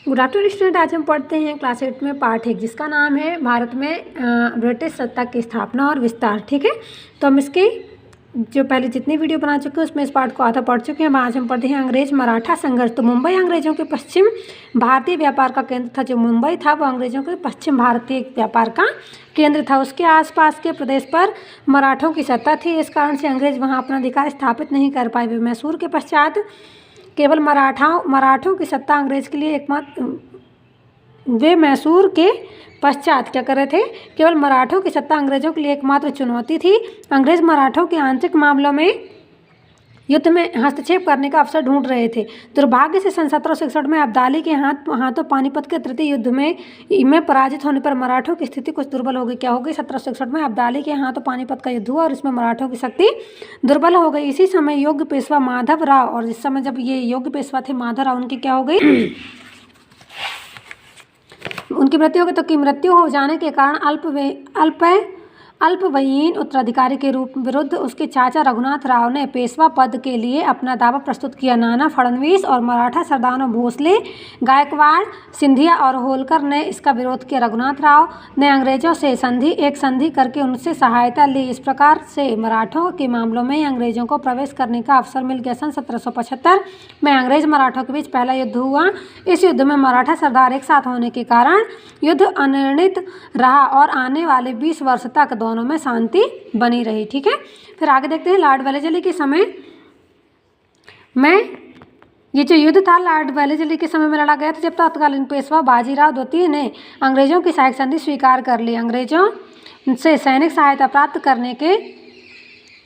Good afternoon student. आज हम पढ़ते हैं क्लास 8 में पार्ट 1 जिसका नाम है भारत में ब्रिटिश सत्ता की स्थापना और विस्तार। ठीक है, तो हम इसके जो पहले जितनी वीडियो बना चुके हैं उसमें इस पार्ट को आधा पढ़ चुके हैं। आज हम पढ़ते हैं अंग्रेज मराठा संघर्ष। तो मुंबई अंग्रेजों के पश्चिम भारतीय व्यापार का केंद्र था। जो मुंबई था वो अंग्रेजों के पश्चिम भारतीय व्यापार का केंद्र था। उसके आसपास के प्रदेश पर मराठों की सत्ता थी। इस कारण से अंग्रेज वहाँ अपना अधिकार स्थापित नहीं कर पाए। वे मैसूर के पश्चात केवल मराठों की सत्ता अंग्रेज के लिए एकमात्र वे मैसूर के पश्चात क्या कर रहे थे, केवल मराठों की सत्ता अंग्रेजों के लिए एकमात्र चुनौती थी। अंग्रेज मराठों के आंतरिक मामलों में युद्ध में हस्तक्षेप करने का अवसर ढूंढ रहे थे। दुर्भाग्य से सन 1761 में अब्दाली के हाथों पानीपत के तृतीय युद्ध में पराजित होने पर मराठों की स्थिति कुछ दुर्बल हो गई। क्या हो गई? 1761 में अब्दाली के हाथों पानीपत का युद्ध हुआ और इसमें मराठों की शक्ति दुर्बल हो गई। इसी समय योग्य पेशवा माधव राव, और इस समय जब ये योग्य पेशवा थे माधव राव, उनकी क्या हो गई उनकी मृत्यु हो गई। तो की मृत्यु हो जाने के कारण अल्पवयीन उत्तराधिकारी के विरुद्ध उसके चाचा रघुनाथ राव ने पेशवा पद के लिए अपना दावा प्रस्तुत किया। नाना फडणवीस और मराठा सरदारों भोसले, गायकवाड़, सिंधिया और होलकर ने इसका विरोध किया। रघुनाथ राव ने अंग्रेजों से संधि करके उनसे सहायता ली। इस प्रकार से मराठों के मामलों में अंग्रेजों को प्रवेश करने का अवसर मिल गया। सन 1775 में अंग्रेज मराठों के बीच पहला युद्ध हुआ। इस युद्ध में मराठा सरदार एक साथ होने के कारण युद्ध अनिर्णित रहा और आने वाले 20 वर्ष तक दोनों में शांति बनी रही। ठीक है, फिर आगे देखते हैं। लॉर्ड वेलेस्ली के समय में ये जो युद्ध था लॉर्ड वेलेस्ली के समय में लड़ा गया था, जब तत्कालीन पेशवा बाजीराव द्वितीय ने अंग्रेजों की सहायक संधि स्वीकार कर ली। अंग्रेजों से सैनिक सहायता प्राप्त करने के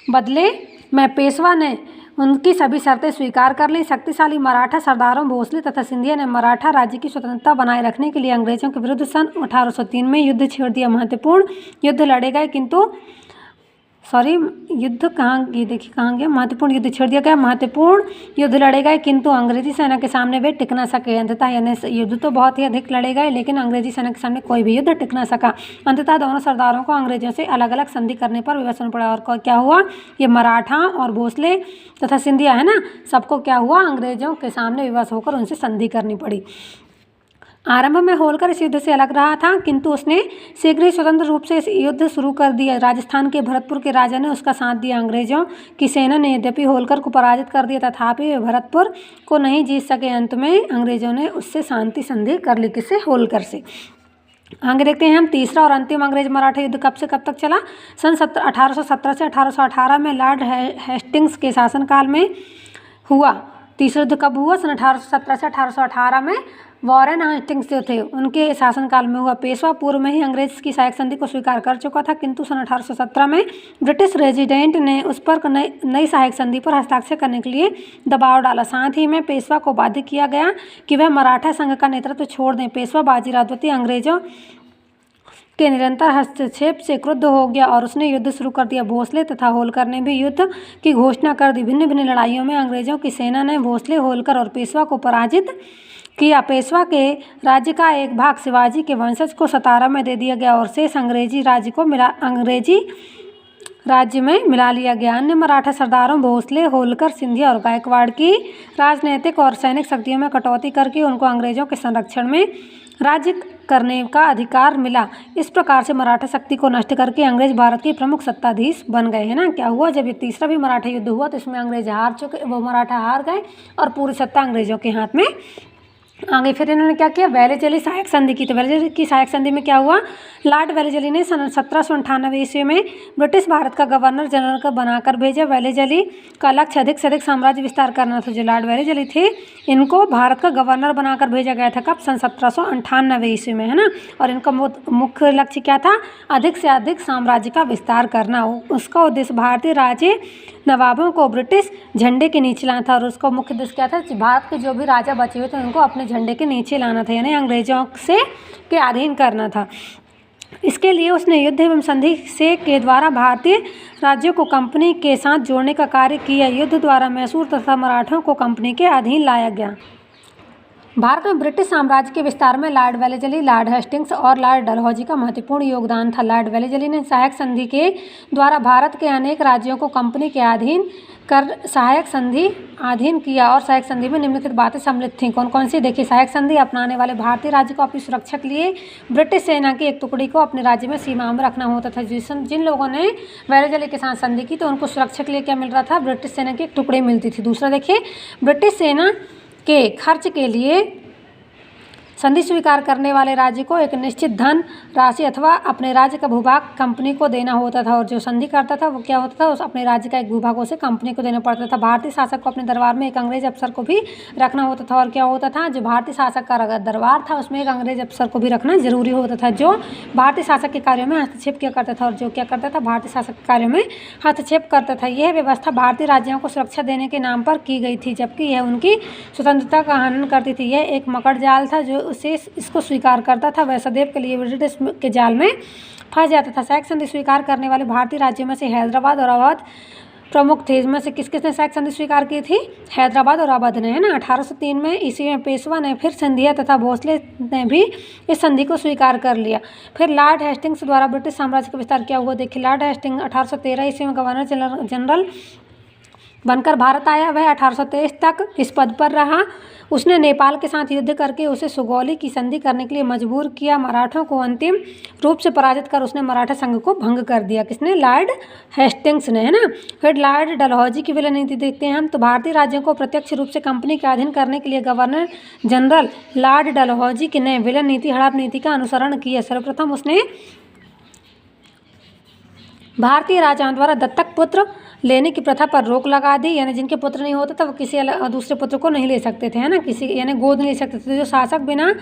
बदले में पेशवा ने उनकी सभी शर्तें स्वीकार कर ली। शक्तिशाली मराठा सरदारों भोसले तथा सिंधिया ने मराठा राज्य की स्वतंत्रता बनाए रखने के लिए अंग्रेजों के विरुद्ध सन 1803 में युद्ध छेड़ दिया। महत्वपूर्ण युद्ध लड़े गए किंतु महत्वपूर्ण युद्ध छेड़ दिया गया। महत्वपूर्ण युद्ध लड़े गए किंतु अंग्रेजी सेना के सामने वे टिक न सके। अंततः यानी युद्ध तो बहुत ही अधिक लड़े गए लेकिन अंग्रेजी सेना के सामने कोई भी युद्ध टिक न सका। अंततः दोनों सरदारों को अंग्रेजों से अलग अलग संधि करने पर विवश होना पड़ा। और क्या हुआ, ये मराठा और भोसले तथा सिंधिया है ना, सबको क्या हुआ, अंग्रेजों के सामने विवश होकर उनसे संधि करनी पड़ी। आरंभ में होलकर इस युद्ध से अलग रहा था किंतु उसने शीघ्र ही स्वतंत्र रूप से इस युद्ध शुरू कर दिया। राजस्थान के भरतपुर के राजा ने उसका साथ दिया। अंग्रेजों की सेना ने यद्यपि होलकर को पराजित कर दिया तथापि वे भरतपुर को नहीं जीत सके। अंत में अंग्रेजों ने उससे शांति संधि कर ली। किससे? होलकर से। आगे देखते हैं हम। तीसरा और अंतिम अंग्रेज मराठा युद्ध कब से कब तक चला? सन 1817 से 1818 में लॉर्ड हेस्टिंग्स के शासनकाल में हुआ। तीसरा युद्ध कब हुआ? सन 1817 से 1818 में वॉरेन हेस्टिंग्स जो थे उनके शासनकाल में हुआ। पेशवा पूर्व में ही अंग्रेज की सहायक संधि को स्वीकार कर चुका था किंतु सन 1817 में ब्रिटिश रेजिडेंट ने उस पर नई सहायक संधि पर हस्ताक्षर करने के लिए दबाव डाला। साथ ही में पेशवा को बाध्य किया गया कि वह मराठा संघ का नेतृत्व छोड़ दें। पेशवा बाजीराव द्वितीय अंग्रेजों के निरंतर हस्तक्षेप से क्रुद्ध हो गया और उसने युद्ध शुरू कर दिया। भोसले तथा होलकर ने भी युद्ध की घोषणा कर दी। भिन्न भिन्न लड़ाइयों में अंग्रेजों की सेना ने भोसले, होलकर और पेशवा को पराजित किया। पेशवा के राज्य का एक भाग शिवाजी के वंशज को 17 में दे दिया गया और शेष अंग्रेजी राज्य में मिला लिया गया। अन्य मराठा सरदारों भोसले, होलकर, सिंधिया और गायकवाड़ की राजनीतिक और सैनिक शक्तियों में कटौती करके उनको अंग्रेजों के संरक्षण में राज्य करने का अधिकार मिला। इस प्रकार से मराठा शक्ति को नष्ट करके अंग्रेज भारत के प्रमुख सत्ताधीश बन गए। है ना। क्या हुआ, जब ये तीसरा भी मराठा युद्ध हुआ तो इसमें अंग्रेज मराठा हार गए और पूरी सत्ता अंग्रेजों के हाथ में आ गई। फिर इन्होंने क्या किया, वेलेस्ली सहायक संधि की। तो वेलेस्ली की सहायक संधि में क्या हुआ, लॉर्ड वेलेस्ली ने सन 1798 ईस्वी में ब्रिटिश भारत का गवर्नर जनरल का बनाकर भेजा। वेलेस्ली का लक्ष्य अधिक से अधिक साम्राज्य विस्तार करना था। जो लॉर्ड वेलेस्ली थे इनको भारत का गवर्नर बनाकर भेजा गया था। कब? सन 1798 ईस्वी में, है ना। और इनका मुख्य लक्ष्य क्या था, अधिक से अधिक साम्राज्य का विस्तार करना। उसका उद्देश्य भारतीय राज्य नवाबों को ब्रिटिश झंडे के नीचे लाना था। और उसका मुख्य उद्देश्य क्या था, भारत के जो भी राजा बचे हुए थे उनको अपने झंडे के नीचे लाना था, यानी अंग्रेजों से के अधीन करना था। इसके लिए उसने युद्ध एवं संधि से के द्वारा भारतीय राज्यों को कंपनी के साथ जोड़ने का कार्य किया। युद्ध द्वारा मैसूर तथा मराठों को कंपनी के अधीन लाया गया। भारत में ब्रिटिश साम्राज्य के विस्तार में लॉर्ड वेलेस्ली, लॉर्ड हेस्टिंग्स और लॉर्ड डलहौजी का महत्वपूर्ण योगदान था। लॉर्ड वेलेस्ली ने सहायक संधि के द्वारा भारत के अनेक राज्यों को कंपनी के अधीन किया और सहायक संधि में निम्नलिखित बातें सम्मिलित थीं। कौन कौन सी? देखिए, सहायक संधि अपनाने वाले भारतीय राज्य को अपनी सुरक्षा के लिए ब्रिटिश सेना की एक टुकड़ी को अपने राज्य में सीमा में रखना होता था। जिन लोगों ने वेलेस्ली के साथ संधि की तो उनको सुरक्षा के लिए क्या मिल रहा था? ब्रिटिश सेना की एक टुकड़ी मिलती थी। दूसरा देखिए, ब्रिटिश सेना के खर्च के लिए संधि स्वीकार करने वाले राज्य को एक निश्चित धन राशि अथवा अपने राज्य का भूभाग कंपनी को देना होता था और जो संधि करता था वो क्या होता था? उस अपने राज्य का एक भूभाग उसे कंपनी को देना पड़ता था। भारतीय शासक को अपने दरबार में एक अंग्रेज अफसर को भी रखना होता था और क्या होता था? जो भारतीय शासक का दरबार था उसमें एक अंग्रेज अफसर को भी रखना जरूरी होता था जो भारतीय शासक के कार्यों में हस्तक्षेप किया करता था और जो क्या करता था? भारतीय शासक के कार्यों में हस्तक्षेप करता था। यह व्यवस्था भारतीय राज्यों को सुरक्षा देने के नाम पर की गई थी जबकि यह उनकी स्वतंत्रता का हनन करती थी। यह एक मकड़ जाल था जो उसे इसको स्वीकार करता था वह सदैव के लिए ब्रिटिश के जाल में फंस जाता था। सहायक संधि स्वीकार करने वाले भारतीय राज्यों में से हैदराबाद और अवध प्रमुख थे। इसमें से किस किसने सहायक संधि स्वीकार की थी? हैदराबाद और अवध ने, है ना। 1803 में ईस्वी में पेशवा ने, फिर सिंधिया तथा भोसले ने भी इस संधि को स्वीकार कर लिया। फिर लॉर्ड हेस्टिंग्स द्वारा ब्रिटिश साम्राज्य का विस्तार क्या हुआ? देखिए, लॉर्ड हेस्टिंग्स 1813 ईस्वी में गवर्नर जनरल बनकर भारत आया। वह 1823 तक इस पद पर रहा। उसने नेपाल के साथ युद्ध करके उसे सुगौली की संधि करने के लिए मजबूर किया। मराठों को अंतिम रूप से पराजित कर उसने मराठा संघ को भंग कर दिया। किसने? लॉर्ड हेस्टिंग्स ने, है ना। फिर लॉर्ड डलहौजी की विलय नीति देखते हैं हम। तो भारतीय राज्यों को प्रत्यक्ष रूप से कंपनी के अधीन करने के लिए गवर्नर जनरल लॉर्ड डलहौजी ने विलय नीति, हड़प नीति का अनुसरण किया। सर्वप्रथम उसने भारतीय राजाओं द्वारा दत्तक पुत्र लेने की प्रथा पर रोक लगा दी, यानी जिनके पुत्र नहीं होते थे वो किसी दूसरे पुत्र को नहीं ले सकते थे, है ना, किसी यानी गोद नहीं ले सकते थे। जो शासक बिना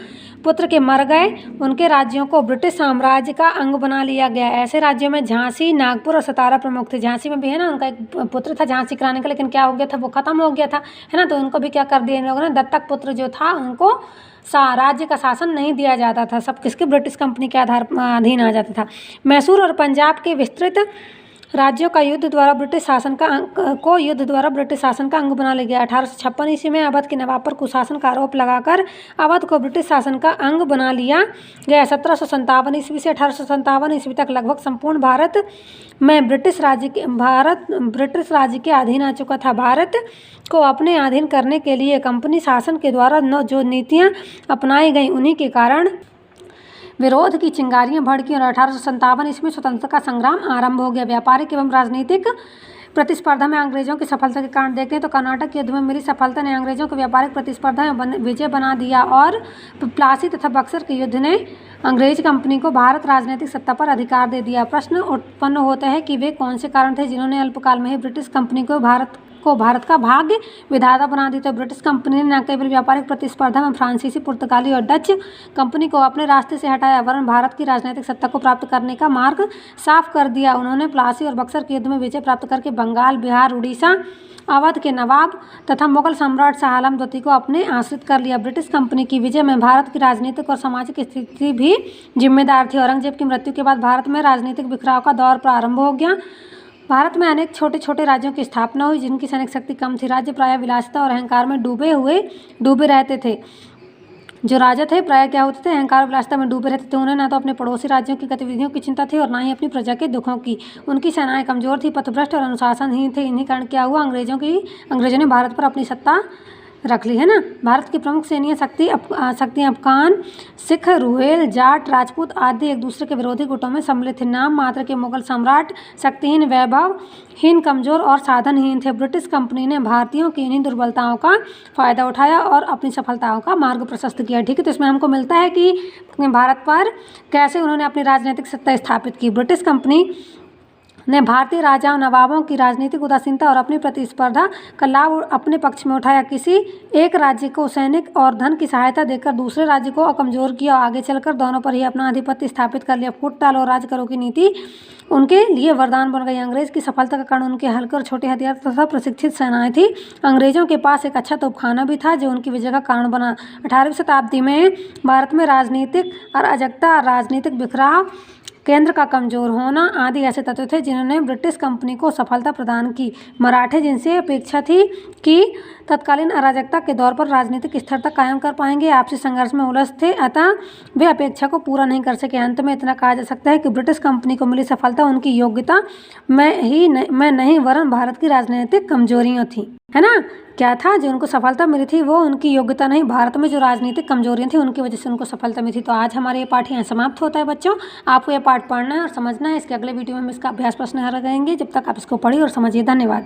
पुत्र के मर गए उनके राज्यों को ब्रिटिश साम्राज्य का अंग बना लिया गया। ऐसे राज्यों में झांसी, नागपुर और सतारा प्रमुख थे। झांसी में भी, है ना, उनका एक पुत्र था झांसी कराने का, लेकिन क्या हो गया था? वो खत्म हो गया था, है ना। तो उनको भी क्या कर दिया इन लोगों ने? दत्तक पुत्र जो था उनको राज्य का शासन नहीं दिया जाता था, सब किसके? ब्रिटिश कंपनी के अधीन आ जाता था। मैसूर और पंजाब के विस्तृत राज्यों का युद्ध द्वारा ब्रिटिश शासन का अंग बना लिया गया। 1856 ईस्वी में अवध के नवाब पर कुशासन का आरोप लगाकर अवध को ब्रिटिश शासन का अंग बना लिया गया। 1757 ईस्वी से 1857 ईस्वी तक लगभग संपूर्ण भारत में ब्रिटिश राज्य के अधीन आ चुका था। भारत को अपने अधीन करने के लिए कंपनी शासन के द्वारा जो नीतियाँ अपनाई गई उन्हीं के कारण विरोध की चिंगारियां भड़कीं और 1857 ईस्वी में स्वतंत्रता का संग्राम आरंभ हो गया। व्यापारिक एवं राजनीतिक प्रतिस्पर्धा में अंग्रेजों की सफलता के कारण देखते हैं तो कर्नाटक युद्ध में मिली सफलता ने अंग्रेजों को व्यापारिक प्रतिस्पर्धा में विजय बना दिया और प्लासी तथा बक्सर के युद्ध ने अंग्रेज कंपनी को भारत राजनीतिक सत्ता पर अधिकार दे दिया। प्रश्न उत्पन्न होता है कि वे कौन से कारण थे जिन्होंने अल्पकाल में ही ब्रिटिश कंपनी को भारत का भाग्य विधाता बना दी। तो ब्रिटिश कंपनी ने न केवल व्यापारिक प्रतिस्पर्धा में फ्रांसीसी, पुर्तगाली और डच कंपनी को अपने रास्ते से हटाया वरन भारत की राजनीतिक सत्ता को प्राप्त करने का मार्ग साफ कर दिया। उन्होंने प्लासी और बक्सर के युद्ध में विजय प्राप्त करके बंगाल, बिहार, उड़ीसा, अवध के नवाब तथा मुगल सम्राट शाह आलम द्वितीय को अपने आश्रित कर लिया। ब्रिटिश कंपनी की विजय में भारत की राजनीतिक और सामाजिक स्थिति भी जिम्मेदार थी। औरंगजेब की मृत्यु के बाद भारत में राजनीतिक बिखराव का दौर प्रारंभ हो गया। भारत में अनेक छोटे छोटे राज्यों की स्थापना हुई जिनकी सैनिक शक्ति कम थी। राज्य प्रायः विलासिता और अहंकार में डूबे रहते थे। जो राजा थे प्रायः क्या होते थे? अहंकार और विलासिता में डूबे रहते थे। उन्हें ना तो अपने पड़ोसी राज्यों की गतिविधियों की चिंता थी और ना ही अपनी प्रजा के दुखों की। उनकी सेनाएं कमजोर थी, पथभ्रष्ट और अनुशासनहीन थे। इन्हीं कारण क्या हुआ? अंग्रेजों ने भारत पर अपनी सत्ता रख ली, है ना। भारत की प्रमुख सैन्य शक्तियाँ अफगान, सिख, रुहेल, जाट, राजपूत आदि एक दूसरे के विरोधी गुटों में सम्मिलित थे। नाम मात्र के मुगल सम्राट शक्तिहीन, वैभवहीन, कमजोर और साधनहीन थे। ब्रिटिश कंपनी ने भारतीयों की इन्हीं दुर्बलताओं का फायदा उठाया और अपनी सफलताओं का मार्ग प्रशस्त किया। ठीक है, तो इसमें हमको मिलता है कि भारत पर कैसे उन्होंने अपनी राजनीतिक सत्ता स्थापित की। ब्रिटिश कंपनी ने भारतीय राजाओं, नवाबों की राजनीतिक उदासीनता और अपनी प्रतिस्पर्धा का लाभ अपने पक्ष में उठाया। किसी एक राज्य को सैनिक और धन की सहायता देकर दूसरे राज्य को कमजोर किया और आगे चलकर दोनों पर ही अपना आधिपत्य स्थापित कर लिया। फूट-ताल और राज करो की नीति उनके लिए वरदान बन गई। अंग्रेज की सफलता का कारण उनके हल्के और छोटे हथियार तथा प्रशिक्षित सेनाएं थी। अंग्रेजों के पास एक अच्छा तोपखाना भी था जो उनकी विजय का कारण बना। 18वीं शताब्दी में भारत में राजनीतिक अराजकता, राजनीतिक बिखराव, केंद्र का कमजोर होना आदि ऐसे तत्व थे जिन्होंने ब्रिटिश कंपनी को सफलता प्रदान की। मराठे जिनसे अपेक्षा थी कि तत्कालीन अराजकता के दौर पर राजनीतिक स्थिरता कायम कर पाएंगे। आपसी संघर्ष में उलझ थे, अतः वे अपेक्षा को पूरा नहीं कर सके। अंत में इतना कहा जा सकता है कि ब्रिटिश कंपनी को मिली सफलता उनकी योग्यता में नहीं वरन भारत की राजनीतिक कमजोरियां थी, है ना। क्या था जो उनको सफलता मिली थी, वो उनकी योग्यता नहीं, भारत में जो राजनीतिक कमजोरियां थी उनकी वजह से उनको सफलता मिली थी। तो आज हमारा ये पाठ यहाँ समाप्त होता है बच्चों। आपको ये पाठ पढ़ना है और समझना है। इसके अगले वीडियो में हम इसका अभ्यास प्रश्न करेंगे। जब तक आप इसको पढ़िए और समझिए। धन्यवाद।